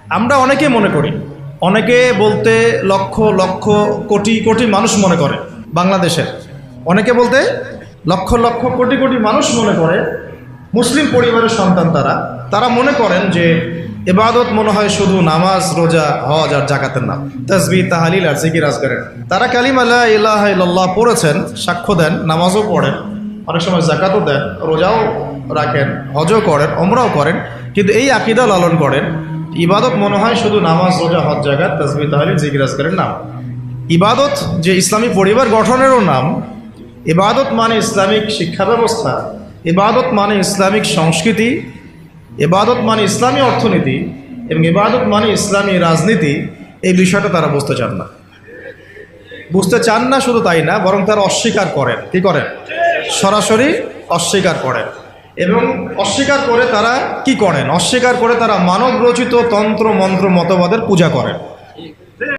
আমরা অনেকে মনে করি, অনেকে বলতে লক্ষ লক্ষ কোটি কোটি মানুষ মনে করে, বাংলাদেশের অনেকে বলতে লক্ষ লক্ষ কোটি কোটি মানুষ মনে করে, মুসলিম পরিবারের সন্তান তারা মনে করেন যে ইবাদত মনে হয় শুধু নামাজ, রোজা, হজ আর জাকাতের নাম, তাসবিহ, তাহলিল আর জিকির আজকারের। তারা কালিমা লা ইলাহা ইল্লাল্লাহ পড়েছেন, সাক্ষ্য দেন, নামাজও পড়েন, অনেক সময় জাকাতও দেন, রোজাও রাখেন, হজও করেন, ওমরাও করেন, কিন্তু এই আকীদা লালন করেন ইবাদত মনে হয় শুধু নামাজ, রোজা, হজ, জাকাত, তাসবিহ, তাহলিল, জিকির আজকারের নাম। ইবাদত যে ইসলামী পরিবার গঠনেরও নাম, ইবাদত মানে ইসলামিক শিক্ষা ব্যবস্থা, ইবাদত মানে ইসলামিক সংস্কৃতি, ইবাদত মানে ইসলামী অর্থনীতি এবং ইবাদত মানে ইসলামী রাজনীতি, এই বিষয়টা তারা বুঝতে চান না। শুধু তাই না, বরং তারা অস্বীকার করেন। কি করেন? সরাসরি অস্বীকার করেন। এবং অস্বীকার করে তারা কি করেন? অস্বীকার করে তারা মানব রচিত তন্ত্র মন্ত্র মতবাদের পূজা করেন।